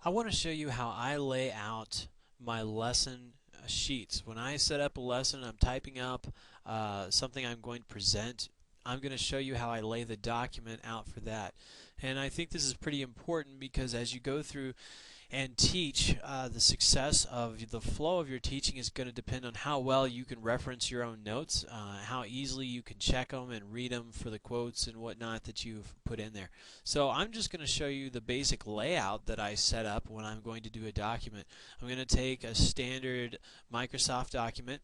I want to show you how I lay out my lesson sheets. When I set up a lesson, I'm typing up something I'm going to present. I'm going to show you how I lay the document out for that. And I think this is pretty important because as you go through and teach, the success of the flow of your teaching is going to depend on how well you can reference your own notes, how easily you can check them and read them for the quotes and whatnot that you've put in there. So I'm just going to show you the basic layout that I set up when I'm going to do a document. I'm going to take a standard Microsoft document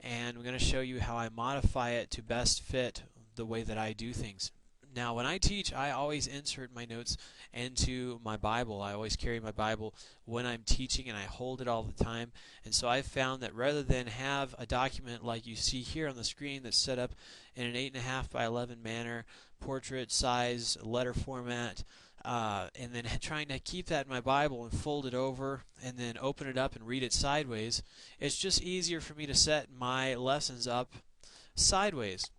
and I'm going to show you how I modify it to best fit the way that I do things. Now, when I teach, I always insert my notes into my Bible. I always carry my Bible when I'm teaching and I hold it all the time. And so I've found that rather than have a document like you see here on the screen that's set up in an 8.5 by 11 manner, portrait size, letter format, and then trying to keep that in my Bible and fold it over and then open it up and read it sideways, it's just easier for me to set my lessons up sideways.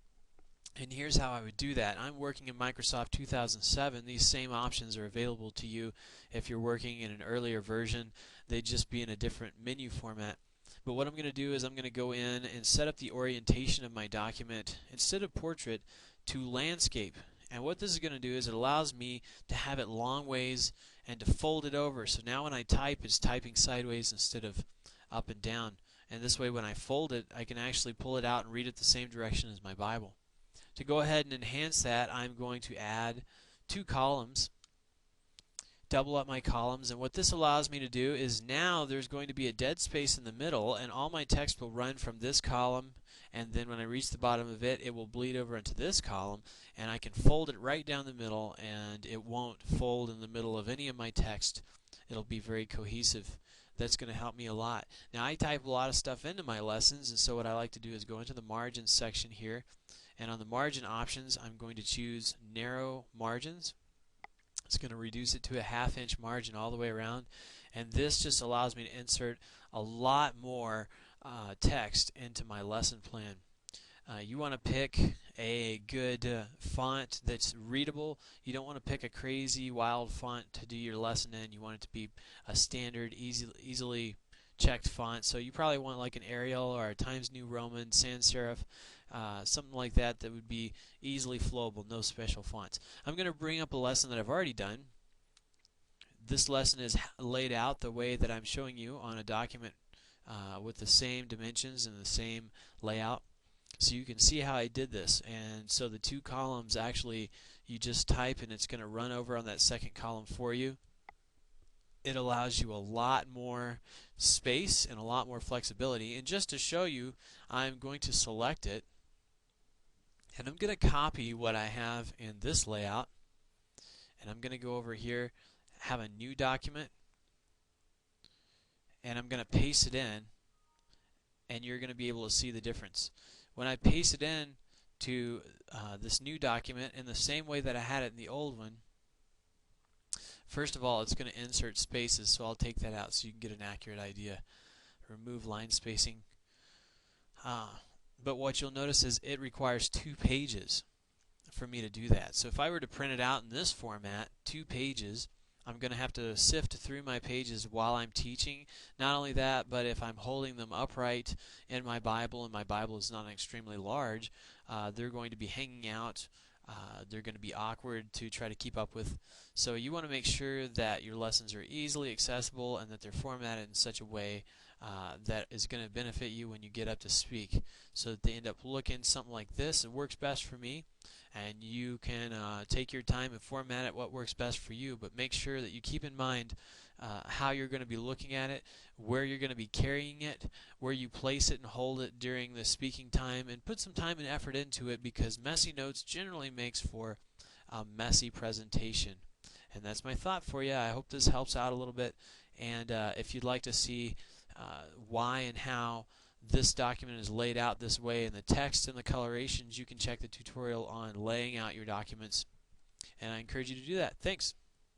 And here's how I would do that. I'm working in Microsoft 2007. These same options are available to you if you're working in an earlier version. They'd just be in a different menu format. But what I'm going to do is I'm going to go in and set up the orientation of my document instead of portrait to landscape. And what this is going to do is it allows me to have it long ways and to fold it over. So now when I type, it's typing sideways instead of up and down. And this way when I fold it, I can actually pull it out and read it the same direction as my Bible. To go ahead and enhance that, I'm going to add 2 columns, double up my columns, and what this allows me to do is now there's going to be a dead space in the middle and all my text will run from this column, and then when I reach the bottom of it, it will bleed over into this column, and I can fold it right down the middle and it won't fold in the middle of any of my text. It'll be very cohesive. That's going to help me a lot. Now I type a lot of stuff into my lessons, and so what I like to do is go into the margins section here, and on the margin options I'm going to choose narrow margins. It's going to reduce it to a 1/2 inch margin all the way around, and this just allows me to insert a lot more text into my lesson plan. You want to pick a good font that's readable. You don't want to pick a crazy wild font to do your lesson in. You want it to be a standard, easily checked font. So you probably want like an Arial or a Times New Roman, sans serif, something like that that would be easily flowable, no special fonts. I'm going to bring up a lesson that I've already done. This lesson is laid out the way that I'm showing you on a document with the same dimensions and the same layout. So you can see how I did this. And so the 2 columns actually you just type and it's going to run over on that second column for you. It allows you a lot more space and a lot more flexibility. And just to show you, I'm going to select it and I'm going to copy what I have in this layout, and I'm going to go over here, have a new document, and I'm going to paste it in, and you're going to be able to see the difference. When I paste it in to this new document in the same way that I had it in the old one, first of all it's going to insert spaces, so I'll take that out so you can get an accurate idea. Remove line spacing. But what you'll notice is it requires 2 pages for me to do that. So if I were to print it out in this format, 2 pages, I'm going to have to sift through my pages while I'm teaching. Not only that, but if I'm holding them upright in my Bible, and my Bible is not extremely large, they're going to be hanging out. They're going to be awkward to try to keep up with. So you want to make sure that your lessons are easily accessible and that they're formatted in such a way that is going to benefit you when you get up to speak, so that they end up looking something like this. It works best for me, and you can take your time and format it what works best for you, but make sure that you keep in mind how you're going to be looking at it, where you're going to be carrying it, where you place it and hold it during the speaking time, and put some time and effort into it, because messy notes generally makes for a messy presentation. And that's my thought for you. I hope this helps out a little bit, and if you'd like to see why and how this document is laid out this way in the text and the colorations, you can check the tutorial on laying out your documents, and I encourage you to do that. Thanks.